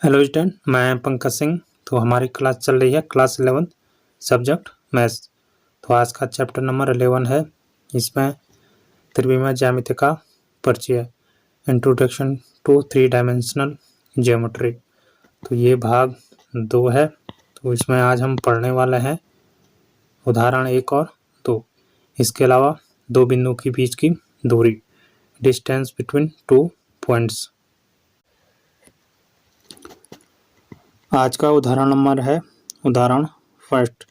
Hello student, मैं पंकज सिंह। तो हमारी क्लास चल रही है क्लास 11 सब्जेक्ट मैथ्स। तो आज का चैप्टर नंबर 11 है। इसमें त्रिविमीय ज्यामिति का परिचय, इंट्रोडक्शन टू 3 डायमेंशनल ज्योमेट्री। तो ये भाग 2 है। तो इसमें आज हम पढ़ने वाले हैं उदाहरण 1 और 2। इसके अलावा दो बिंदु के बीच की दूरी, डिस्टेंस बिटवीन 2 पॉइंट्स। आज का उदाहरण नंबर है उदाहरण फर्स्ट।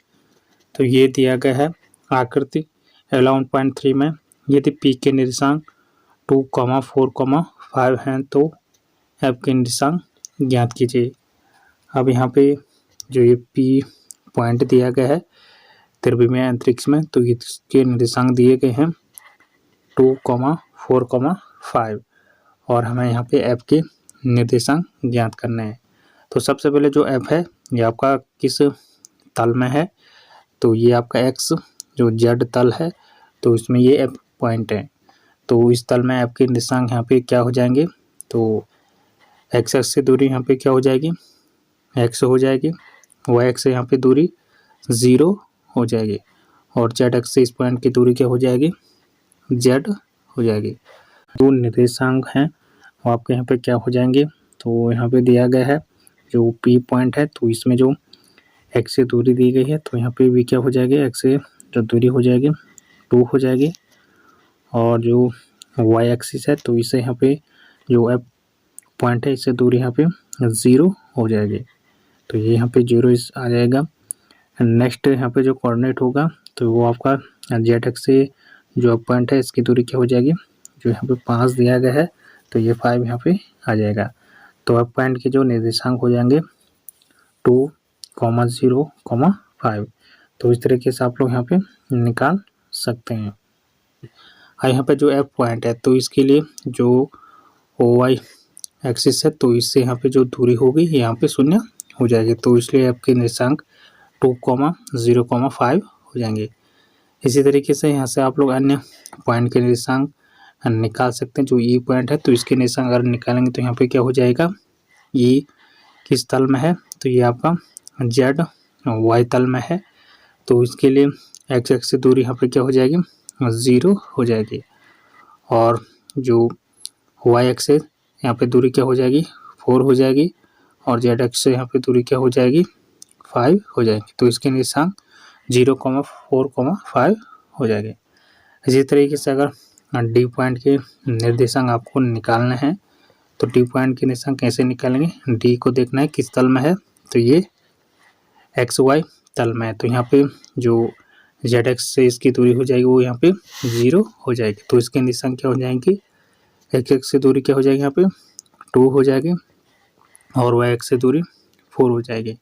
तो ये दिया गया है आकृति 11.3 में, यदि P के निर्देशांक 2, 4, 5 हैं तो F के निर्देशांक ज्ञात कीजिए। अब यहाँ पे जो ये P पॉइंट दिया गया है त्रिविमीय अंतरिक्ष में, तो इसके निर्देशांक दिए गए हैं 2, 4, 5 और हमें यहाँ पे F के निर्देशांक ज्ञात करने हैं। तो सबसे पहले जो F है ये आपका किस तल में है, तो ये आपका X जो Z तल है, तो इसमें ये F पॉइंट है। तो इस तल में F के निर्देशांक यहाँ पे क्या हो जाएंगे, तो X एक्स से दूरी यहाँ पे क्या हो जाएगी, X हो जाएगी। Y एक्स से यहाँ पे दूरी 0 हो जाएगी और Z एक्स से इस पॉइंट की दूरी क्या हो जाएगी, Z हो जाएगी। जो निर्देशांक हैं वो आपके यहाँ पे क्या हो जाएंगे, तो यहाँ पे दिया गया है जो P पॉइंट है, तो इसमें जो X से दूरी दी गई है, तो यहाँ पे भी क्या हो जाएगी, X से जो दूरी हो जाएगी 2 हो जाएगी और जो Y एक्सिस है तो इसे यहाँ पे जो F पॉइंट है इससे दूरी यहाँ पे 0 हो जाएगी। तो ये यहाँ पे 0 आ जाएगा। नेक्स्ट यहाँ पे जो कोऑर्डिनेट होगा तो वो आपका Z एक्स से जो पॉइंट है इसकी दूरी क्या हो जाएगी, जो यहाँ पे 5 दिया गया है तो ये 5 यहाँ पे आ जाएगा। तो अब पॉइंट के जो निर्देशांक हो जाएंगे 2, 0, 5। तो इस तरीके से आप लोग यहाँ पे निकाल सकते हैं। यहाँ पे जो F पॉइंट है तो इसके लिए जो OY एक्सिस है तो इससे यहाँ पे जो दूरी होगी यहाँ पे 0 हो जाएगी। तो इसलिए F के निर्देशांक 2, 0, 5 हो जाएंगे। इसी तरीके से यहाँ से आप लोग अन्य पॉइंट के निर्देशांक निकाल सकते हैं। जो E पॉइंट है तो इसके निर्देशांक अगर निकालेंगे तो यहाँ पे क्या हो जाएगा, E किस तल में है, तो ये आपका Z Y तल में है। तो इसके लिए X एक्स से दूरी यहाँ पे क्या हो जाएगी, 0 हो जाएगी और जो Y एक्स से यहाँ पे दूरी क्या हो जाएगी, 4 हो जाएगी और Z एक्स से यहाँ पे दूरी क्या हो जाएगी, 5 हो जाएगी। तो इसके निर्देशांक 0, 4, 5 हो जाएंगे। इसी तरीके से अगर D पॉइंट के निर्देशांक आपको निकालने हैं तो D पॉइंट के निर्देशांक कैसे निकालेंगे, D को देखना है किस तल में है, तो ये XY तल में है। तो यहाँ पे जो Z एक्स से इसकी दूरी हो जाएगी वो यहाँ पे 0 हो जाएगी। तो इसके निर्देशांक क्या हो जाएंगे, X एक्स से दूरी क्या हो जाएगी, यहाँ पे 2 हो जाएगी और Y एक्स से दूरी 4 हो जाएगी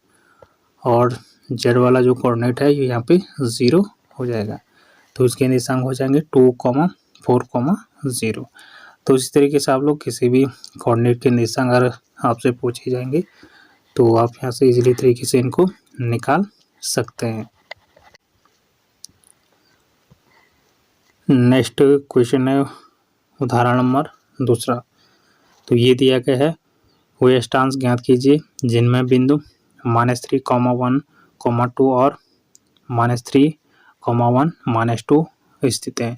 और Z वाला जो कोऑर्डिनेट है ये यहाँ पे 0 हो जाएगा। तो इसके निर्देशांक हो जाएंगे 2, 4, 0। तो इसी तरीके से आप लोग किसी भी कोऑर्डिनेट के निर्देशांक अगर आपसे पूछे जाएंगे तो आप यहाँ से इजीली तरीके से इनको निकाल सकते हैं। नेक्स्ट क्वेश्चन है उदाहरण नंबर 2। तो ये दिया गया है, वे स्थान ज्ञात कीजिए जिनमें बिंदु -3, 1, 2 और -3, 1, 2 स्थित है।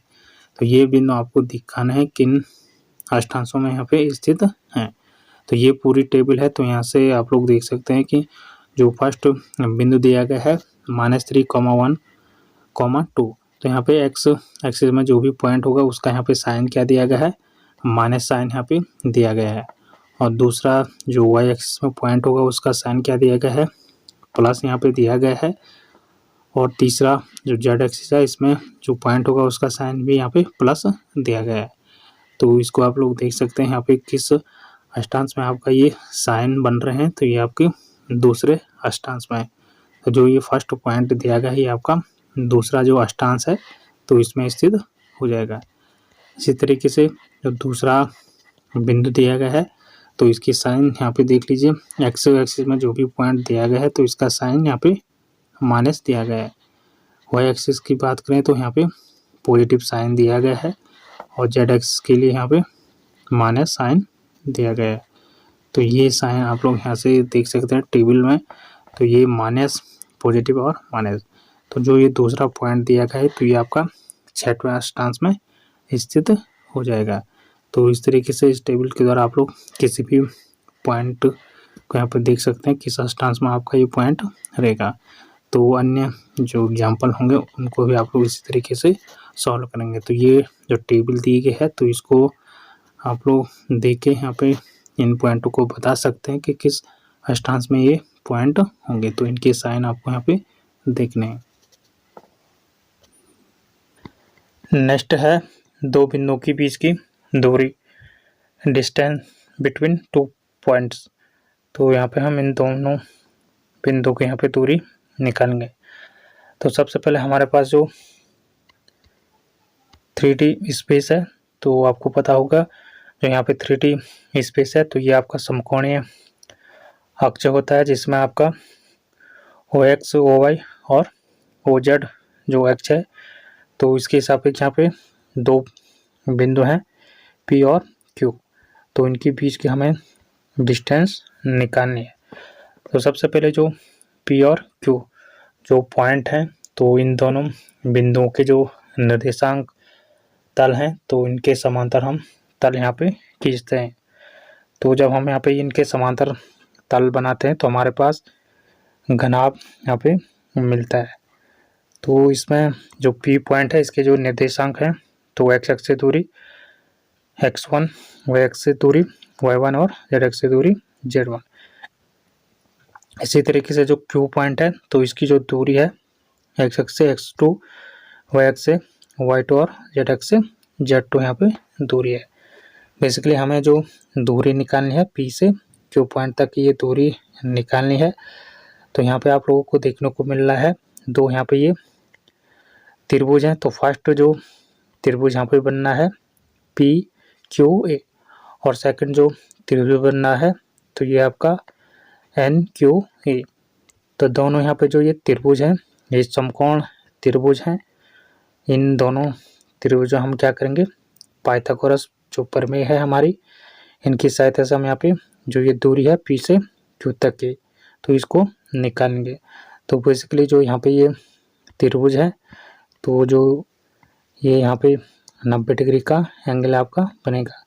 तो ये बिंदु आपको दिखाना है किन अष्टांशों में यहाँ पे स्थित हैं। तो ये पूरी टेबल है। तो यहाँ से आप लोग देख सकते हैं कि जो फर्स्ट बिंदु दिया गया है -3, 1, 2, तो यहाँ पे X एक्सिस में जो भी पॉइंट होगा उसका यहाँ पे साइन क्या दिया गया है, माइनस साइन यहाँ पे दिया गया है। और दूसरा जो Y एक्सिस में पॉइंट होगा उसका साइन क्या दिया गया है, प्लस यहाँ पे दिया गया है। और तीसरा जो Z एक्सिस है इसमें जो पॉइंट होगा उसका साइन भी यहाँ पे प्लस दिया गया है। तो इसको आप लोग देख सकते हैं यहाँ पे किस अष्टांश में आपका ये साइन बन रहे हैं, तो ये आपके दूसरे अष्टांश में है। तो जो ये फर्स्ट पॉइंट दिया गया है ये आपका दूसरा जो अष्टांश है तो इसमें स्थित हो जाएगा। इसी तरीके से जो दूसरा बिंदु दिया गया है तो इसकी साइन यहाँ पे देख लीजिए, एक्स एक्सिस में जो भी पॉइंट दिया गया है तो इसका साइन यहाँ पे माइनस दिया गया है। वाई एक्सिस की बात करें तो यहाँ पे पॉजिटिव साइन दिया गया है और जेड एक्सिस के लिए यहाँ पे माइनस साइन दिया गया है। तो ये साइन आप लोग यहाँ से देख सकते हैं टेबल में। तो ये माइनस, पॉजिटिव और माइनस। तो जो ये दूसरा पॉइंट दिया गया है तो ये आपका छठवें अष्टांश में स्थित हो जाएगा। तो इस तरीके से इस टेबल के द्वारा आप लोग किसी भी पॉइंट को यहाँ पर देख सकते हैं किस अष्टांश में आपका ये पॉइंट रहेगा। तो अन्य जो एग्जाम्पल होंगे उनको भी आप लोग इसी तरीके से सॉल्व करेंगे। तो ये जो टेबल दी गई है तो इसको आप लोग देख के यहाँ पे इन पॉइंटों को बता सकते हैं कि किस अष्टांश में ये पॉइंट होंगे। तो इनके साइन आपको यहाँ पे देखने हैं। नेक्स्ट है दो बिंदुओं के बीच की दूरी, डिस्टेंस बिटवीन टू पॉइंट्स। तो यहाँ पे हम इन दोनों बिंदुओं के यहाँ पे दूरी निकालेंगे। तो सबसे पहले हमारे पास जो 3D स्पेस है तो आपको पता होगा जो यहाँ पे 3D स्पेस है तो ये आपका समकोणीय अक्ष होता है जिसमें आपका OX, OY और OZ जो अक्ष है तो इसके सापेक्ष यहाँ पे दो बिंदु हैं P और Q। तो इनके बीच की हमें डिस्टेंस निकालनी है। तो सबसे पहले जो P और Q जो पॉइंट हैं तो इन दोनों बिंदुओं के जो निर्देशांक तल हैं तो इनके समांतर हम तल यहाँ पे खींचते हैं। तो जब हम यहाँ पे इनके समांतर तल बनाते हैं तो हमारे पास घनाभ यहाँ पे मिलता है। तो इसमें जो P पॉइंट है इसके जो निर्देशांक हैं तो x अक्ष से दूरी x1, y अक्ष से दूरी y1 और z अक्ष से दूरी z1। इसी तरीके से जो Q पॉइंट है तो इसकी जो दूरी है x अक्ष से x2, y अक्ष से y2 और z अक्ष से z2 यहाँ पे दूरी है। बेसिकली हमें जो दूरी निकालनी है P से Q पॉइंट तक की ये दूरी निकालनी है। तो यहाँ पे आप लोगों को देखने को मिल रहा है दो यहाँ पे ये त्रिभुज हैं। तो फर्स्ट जो त्रिभुज यहाँ पे बनना है PQA और सेकंड जो त्रिभुज बनना है तो ये आपका NQA। तो दोनों यहाँ पे जो ये त्रिभुज हैं ये समकोण त्रिभुज हैं। इन दोनों त्रिभुजों हम क्या करेंगे, पाइथागोरस जो प्रमेय है हमारी इनकी सहायता से हम यहाँ पे जो ये दूरी है P से Q तक की तो इसको निकालेंगे। तो बेसिकली जो यहाँ पे ये त्रिभुज है तो जो ये यहाँ पे 90 डिग्री का एंगल आपका बनेगा।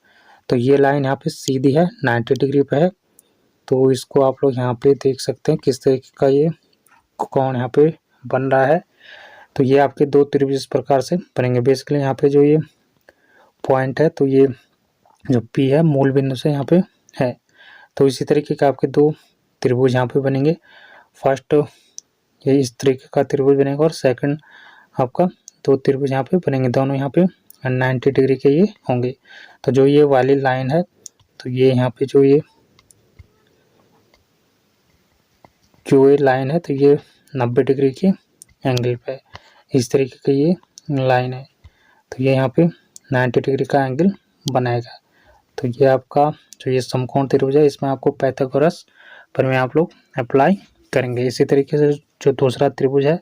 तो ये लाइन यहाँ पे सीधी है 90 डिग्री पे है। तो इसको आप लोग यहाँ पे देख सकते हैं किस तरीके का ये कोण यहाँ पे बन रहा है। तो ये आपके दो त्रिभुज इस प्रकार से बनेंगे। बेसिकली यहाँ पे जो ये पॉइंट है तो ये जो P है मूल बिंदु से यहाँ पे है। तो इसी तरीके का आपके दो त्रिभुज यहाँ पे बनेंगे। फर्स्ट ये इस तरीके का त्रिभुज बनेगा और सेकंड आपका दो त्रिभुज यहाँ पे बनेंगे। दोनों यहाँ पे 90 डिग्री के ये होंगे। तो जो ये वाली लाइन है तो ये यहाँ पे जो ये QA लाइन है तो ये 90 डिग्री के एंगल पे इस तरीके की ये लाइन है। तो ये यहाँ पे 90 डिग्री का एंगल बनाएगा। तो ये आपका जो ये समकोण त्रिभुज है इसमें आपको पाइथागोरस प्रमेय आप लोग अप्लाई करेंगे। इसी तरीके से जो दूसरा त्रिभुज है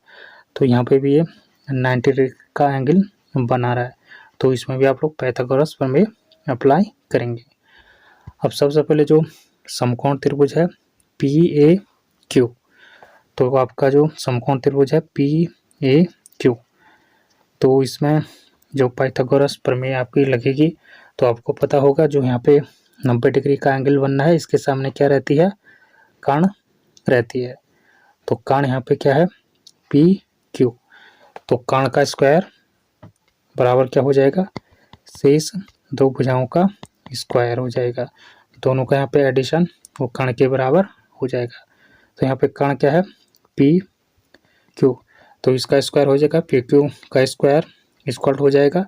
तो यहाँ पे भी ये 90 डिग्री का एंगल बना रहा है। तो इसमें भी आप लोग पाइथागोरस प्रमेय अप्लाई करेंगे। अब सबसे पहले जो समकोण त्रिभुज है PAQ तो आपका जो समकोण त्रिभुज है PAQ तो इसमें जो पाइथागोरस प्रमेय आपकी लगेगी तो आपको पता होगा जो यहाँ पे 90 डिग्री का एंगल बनना है इसके सामने क्या रहती है, कर्ण रहती है। तो कर्ण यहाँ पे क्या है PQ। तो कर्ण का स्क्वायर बराबर क्या हो जाएगा, शेष दो भुजाओं का स्क्वायर हो जाएगा। दोनों का यहाँ पे एडिशन वो कर्ण के बराबर हो जाएगा। तो यहाँ पे कर्ण क्या है PQ तो इसका स्क्वायर हो जाएगा PQ का स्क्वायर इक्वल हो जाएगा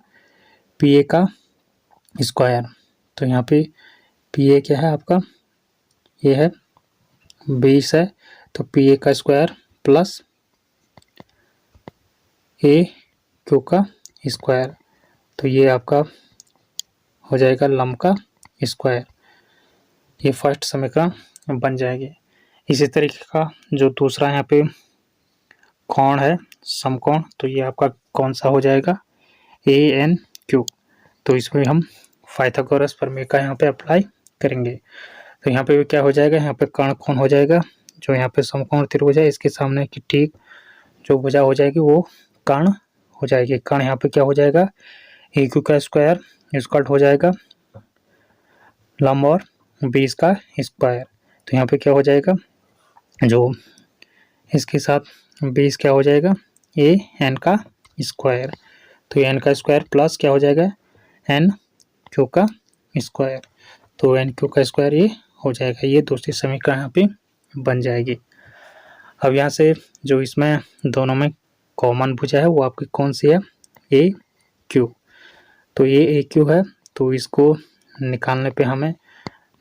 PA का स्क्वायर। तो यहाँ पे PA क्या है आपका, ये है 20 है तो PA का स्क्वायर प्लस AQ का स्क्वायर। तो ये आपका हो जाएगा लंब का स्क्वायर। ये फर्स्ट समीकरण बन जाएगी। इसी तरीके का जो दूसरा यहाँ पे कोण है समकोण तो ये आपका कौन सा हो जाएगा ANQ। तो इसमें हम पाइथागोरस प्रमेय का यहाँ पे अप्लाई करेंगे। तो यहाँ पे भी क्या हो जाएगा, यहाँ पे कर्ण कोण हो जाएगा, जो यहाँ पे समकोण त्रिभुज है इसके सामने की ठीक जो भुजा हो जाएगी वो कर्ण हो जाएगी। कर्ण यहाँ पे क्या हो जाएगा, ए क्यू का स्क्वायर इक्वल हो जाएगा लंब और 20 का स्क्वायर। तो यहाँ पे क्या हो जाएगा, जो इसके साथ 20 क्या हो जाएगा, ए एन का स्क्वायर। तो एन का स्क्वायर प्लस क्या हो जाएगा, एन क्यू का स्क्वायर। तो एन क्यू का स्क्वायर ये हो जाएगा। ये दूसरी समीकरण यहाँ पे बन जाएगी। अब यहाँ से जो इसमें दोनों में कॉमन भुजा है वो आपकी कौन सी है, ए क्यू। तो ये ए क्यू है, तो इसको निकालने पे हमें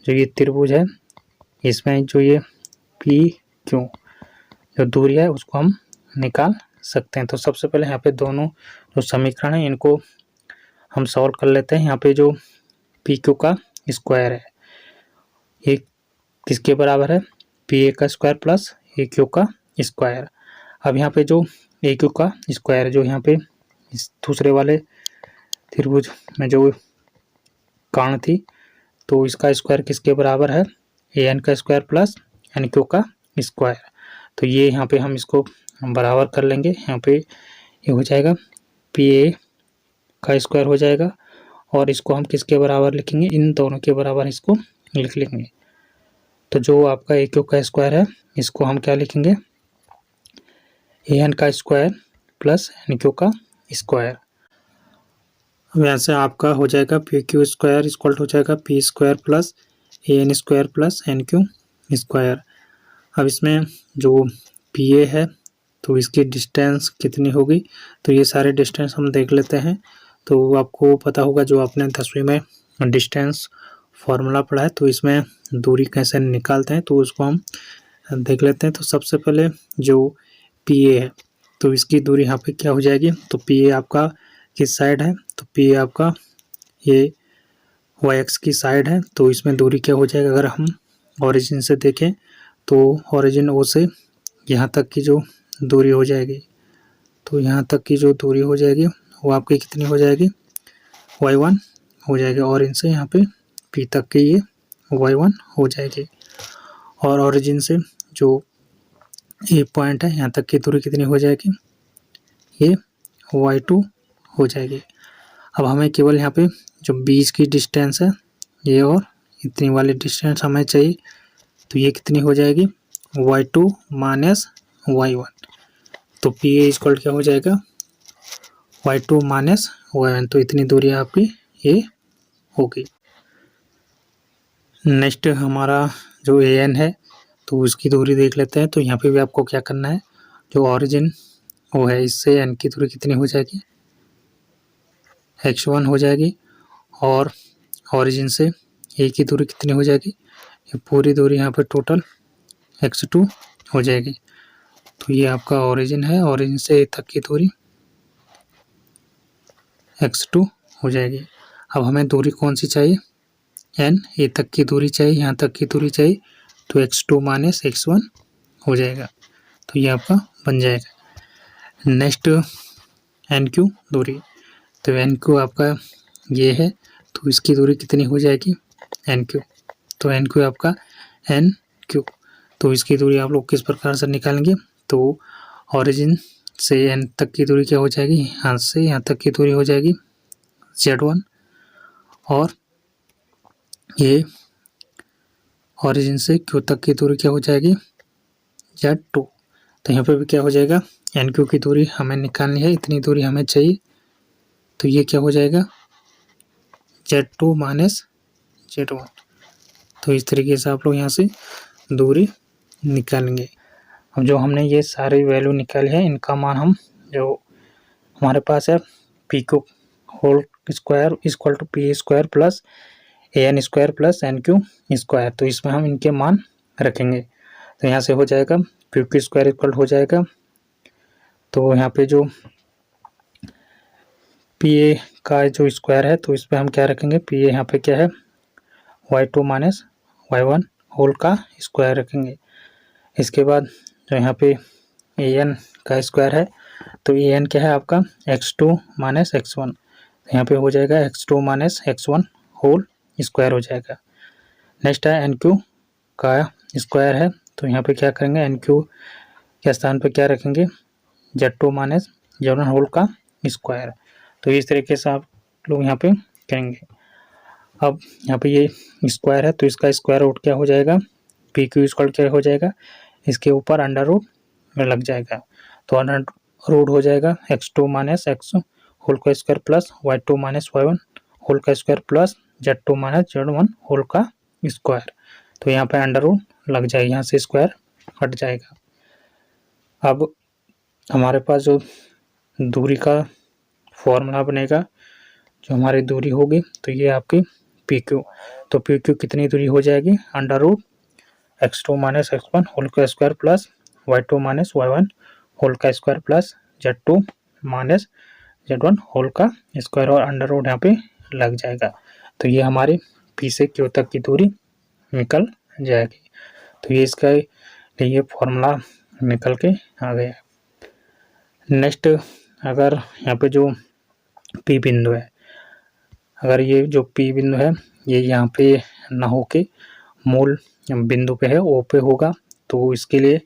जो ये त्रिभुज है इसमें जो ये पी क्यू जो दूरी है उसको हम निकाल सकते हैं। तो सबसे पहले यहाँ पे दोनों जो समीकरण है इनको हम सॉल्व कर लेते हैं। यहाँ पे जो पी क्यू का स्क्वायर है ये किसके बराबर है, पी ए का स्क्वायर प्लस ए क्यू का स्क्वायर। अब यहाँ पे जो ए क्यू का स्क्वायर जो यहाँ पे इस दूसरे वाले त्रिभुज में जो कर्ण थी तो इसका स्क्वायर किसके बराबर है, ए एन का स्क्वायर प्लस एन क्यू का स्क्वायर। तो ये यहाँ पे हम इसको बराबर कर लेंगे। यहाँ पे ये हो जाएगा पी ए का स्क्वायर हो जाएगा और इसको हम किसके बराबर लिखेंगे, इन दोनों के बराबर इसको लिख लेंगे। तो जो आपका ए क्यू का स्क्वायर है इसको हम क्या लिखेंगे, ए एन का स्क्वायर प्लस एन क्यू का स्क्वायर। अब यहाँ से आपका हो जाएगा पी क्यू स्क्वायर इक्वल हो जाएगा P square plus A N square plus N Q square. अब इसमें जो पी ए है तो इसकी डिस्टेंस कितनी होगी, तो ये सारे डिस्टेंस हम देख लेते हैं। तो आपको पता होगा जो आपने 10वीं में डिस्टेंस फार्मूला पढ़ा है तो इसमें दूरी कैसे निकालते हैं तो उसको हम देख लेते हैं। तो सबसे पहले जो पी ए है तो इसकी दूरी यहाँ पे क्या हो जाएगी, तो पी ए आपका किस साइड है, तो पी ए आपका ये वाई एक्स की साइड है। तो इसमें दूरी क्या हो जाएगा, अगर हम ओरिजिन से देखें तो ओरिजिन ओ से यहाँ तक की जो दूरी हो जाएगी, तो यहाँ तक की जो दूरी हो जाएगी वो आपकी कितनी हो जाएगी, y1 हो जाएगी। और इनसे यहाँ पे p तक की ये y1 हो जाएगी। और ओरिजिन से जो ये पॉइंट है यहाँ तक की दूरी कितनी हो जाएगी, ये y2 हो जाएगी। अब हमें केवल यहाँ पे जो बीच की डिस्टेंस है ये और इतनी वाली डिस्टेंस हमें चाहिए, तो ये कितनी हो जाएगी, y2 माइनस y1। तो पी ए इक्वल क्या हो जाएगा, y2 माइनस y1। तो इतनी दूरी आपकी ये होगी। नेक्स्ट हमारा जो ए एन है तो उसकी दूरी देख लेते हैं। तो यहाँ पे भी आपको क्या करना है, जो ओरिजिन वो है इससे एन की दूरी कितनी हो जाएगी, x1 हो जाएगी। और ओरिजिन से ए की दूरी कितनी हो जाएगी, ये पूरी दूरी यहाँ पे टोटल x2 हो जाएगी। तो ये आपका ओरिजिन है, ओरिजिन से ए तक की दूरी x2 हो जाएगी। अब हमें दूरी कौन सी चाहिए, n ए तक की दूरी चाहिए, यहाँ तक की दूरी चाहिए, तो x2 माइनस x1 हो जाएगा। तो ये आपका बन जाएगा। नेक्स्ट एन क्यू दूरी, तो एन क्यू आपका ये है तो इसकी दूरी कितनी हो जाएगी, एन क्यू। तो एन क्यू आपका एन क्यू। तो इसकी दूरी आप लोग किस प्रकार से निकालेंगे, तो ओरिजिन से एन तक की दूरी क्या हो जाएगी, यहाँ से यहाँ तक की दूरी हो जाएगी z1। और ये ओरिजिन से क्यू तक की दूरी क्या हो जाएगी, z2। तो यहाँ पे भी क्या हो जाएगा, एन क्यू की दूरी हमें निकालनी है, इतनी दूरी हमें चाहिए। तो ये क्या हो जाएगा, z2 माइनस z1। तो इस तरीके से आप लोग यहाँ से दूरी निकालेंगे। अब जो हमने ये सारी वैल्यू निकाली है इनका मान हम जो हमारे पास है P Q whole square equal to P square plus A N square plus N Q square, तो इसमें हम इनके मान रखेंगे। तो यहाँ से हो जाएगा पी क्यू स्क्वायर इक्वल हो जाएगा, तो यहाँ पे जो पी ए का जो स्क्वायर है तो इस पर हम क्या रखेंगे, पी ए यहाँ पे क्या है y2 माइनस y1 होल का स्क्वायर रखेंगे। इसके बाद जो यहाँ पे ए एन का स्क्वायर है तो ए एन क्या है आपका x2 माइनस x1। यहाँ पे हो जाएगा x2 minus x1 whole square हो जाएगा। नेक्स्ट है एन क्यू का स्क्वायर है, तो यहाँ पे क्या करेंगे, एन क्यू के स्थान पे क्या रखेंगे, Z2 माइनस Z1 होल का स्क्वायर। तो इस तरीके से आप लोग यहाँ पे करेंगे। अब यहाँ पे ये स्क्वायर है तो इसका स्क्वायर रूट क्या हो जाएगा, पी क्यू स्क्वायर क्या हो जाएगा, इसके ऊपर अंडर रूट लग जाएगा। तो अंडर रूट हो जाएगा x2 माइनस x होल का square plus y2 minus y1 whole का square plus z2 minus z1 whole का स्क्वायर। तो यहाँ पे अंडर रूट लग जाएगा, यहाँ से स्क्वायर हट जाएगा। अब हमारे पास जो दूरी का फॉर्मूला बनेगा, जो हमारी दूरी होगी, तो ये आपकी पी क्यू। तो पी क्यू कितनी दूरी हो जाएगी, under root x2 minus x1 whole का square plus y2 minus y1 whole का square plus z2 minus z1 whole का स्क्वायर, और अंडर रूट यहाँ पे लग जाएगा। तो ये हमारी पी से क्यू तक की दूरी निकल जाएगी। तो ये इसका ये फॉर्मूला निकल के आ गया। नेक्स्ट, अगर यहाँ पे जो पी बिंदु है, अगर ये जो पी बिंदु है ये यहाँ पे ना होके मूल बिंदु पे है, ओ पे होगा, तो इसके लिए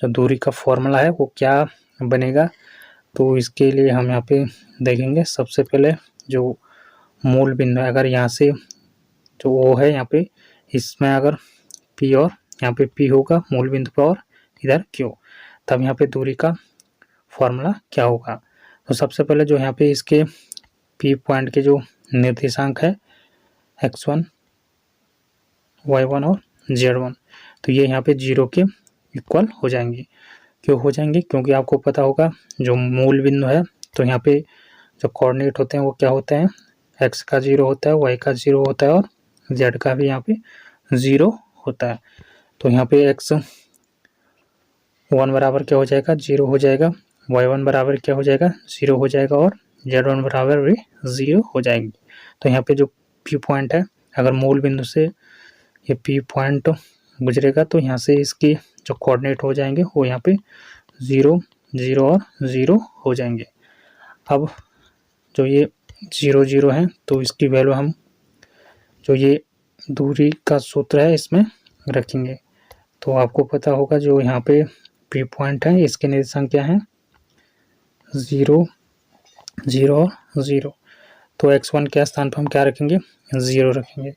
जो दूरी का फॉर्मूला है वो क्या बनेगा, तो इसके लिए हम यहाँ पे देखेंगे। सबसे पहले जो मूल बिंदु है, अगर यहाँ से जो ओ है यहाँ पे, इसमें अगर पी और यहाँ पे पी होगा मूल बिंदु पर और इधर क्यू, तब यहाँ पे दूरी का फॉर्मूला क्या होगा। तो सबसे पहले जो यहाँ पे इसके पी पॉइंट के जो निर्देशांक है x1 y1 और z1, तो ये यहाँ पे 0 के इक्वल हो जाएंगे। क्यों हो जाएंगे, क्योंकि आपको पता होगा जो मूल बिंदु है, तो यहाँ पे जो कोऑर्डिनेट होते हैं वो क्या होते हैं, x का 0 होता है, y का 0 होता है और z का भी यहाँ पे 0 होता है। तो यहाँ पे x1 बराबर क्या हो जाएगा, 0 हो जाएगा, y1 बराबर क्या हो जाएगा, 0 हो जाएगा, और z1 बराबर भी 0 हो जाएंगे। तो यहाँ पे जो पी पॉइंट है, अगर मूल बिंदु से ये पी पॉइंट गुजरेगा तो यहाँ से इसकी जो कोऑर्डिनेट हो जाएंगे वो यहाँ पे 0 0 और 0 हो जाएंगे। अब जो ये 0 0 है तो इसकी वैल्यू हम जो ये दूरी का सूत्र है इसमें रखेंगे। तो आपको पता होगा जो यहाँ पे पी पॉइंट है इसके निर्देशांक क्या है, 0 0 और 0। तो x1 के स्थान पर हम क्या रखेंगे, 0 रखेंगे।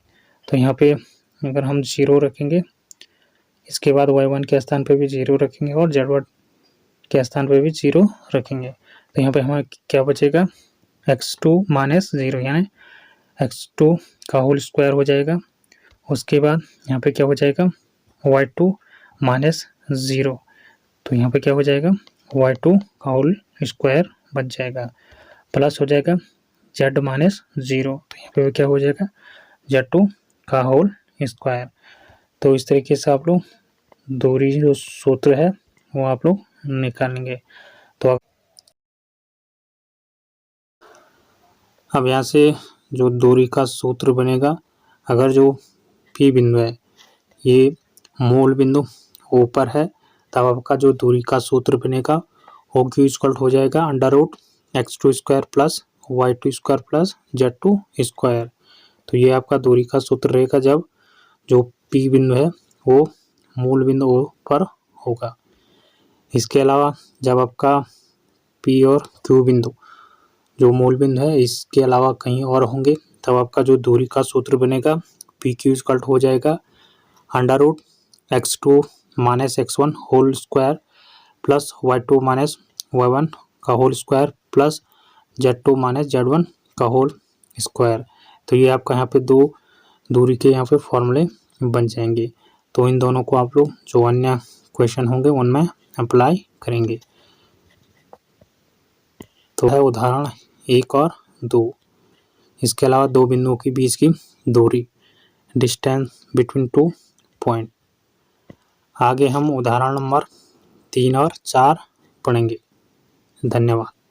तो यहाँ पे अगर हम 0 रखेंगे, इसके बाद y1 के स्थान पे भी 0 रखेंगे और z1 के स्थान पे भी 0 रखेंगे। तो यहाँ पे हमारा क्या बचेगा, x2 माइनस 0, यानी x2 का होल स्क्वायर हो जाएगा। उसके बाद यहाँ पे क्या हो जाएगा, y2 माइनस 0, तो यहाँ पे क्या हो जाएगा, y2 का होल स्क्वायर बच जाएगा, प्लस हो जाएगा z माइनस 0, तो यहाँ पे क्या हो जाएगा, z2 का होल स्क्वायर। तो इस तरीके से आप लोग दूरी जो सूत्र है वो आप लोग निकालेंगे। तो अब यहाँ से जो दूरी का सूत्र बनेगा, अगर जो पी बिंदु है ये मूल बिंदु ऊपर है, तब आपका जो दूरी का सूत्र बनेगा वो क्यू इक्वल हो जाएगा under root x2 square plus y2 square plus z2 square. तो ये आपका दूरी का सूत्र रहेगा जब जो पी बिंदु है वो मूल बिंदु ओ पर होगा। इसके अलावा जब आपका पी और क्यू बिंदु जो मूल बिंदु है इसके अलावा कहीं और होंगे, तब आपका जो दूरी का सूत्र बनेगा पी क्यू इक्वल हो जाएगा under root x2 minus x1 whole square plus y2 minus y1 का whole square plus z2 minus z1 का होल स्क्वायर। तो ये आपका यहाँ पे दो दूरी के यहाँ पे फॉर्मूले बन जाएंगे। तो इन दोनों को आप लोग जो अन्य क्वेश्चन होंगे उनमें अप्लाई करेंगे। तो है उदाहरण 1 और 2। इसके अलावा दो बिंदुओं के बीच की दूरी, डिस्टेंस बिटवीन टू पॉइंट। आगे हम उदाहरण नंबर 3 और 4 पढ़ेंगे। धन्यवाद।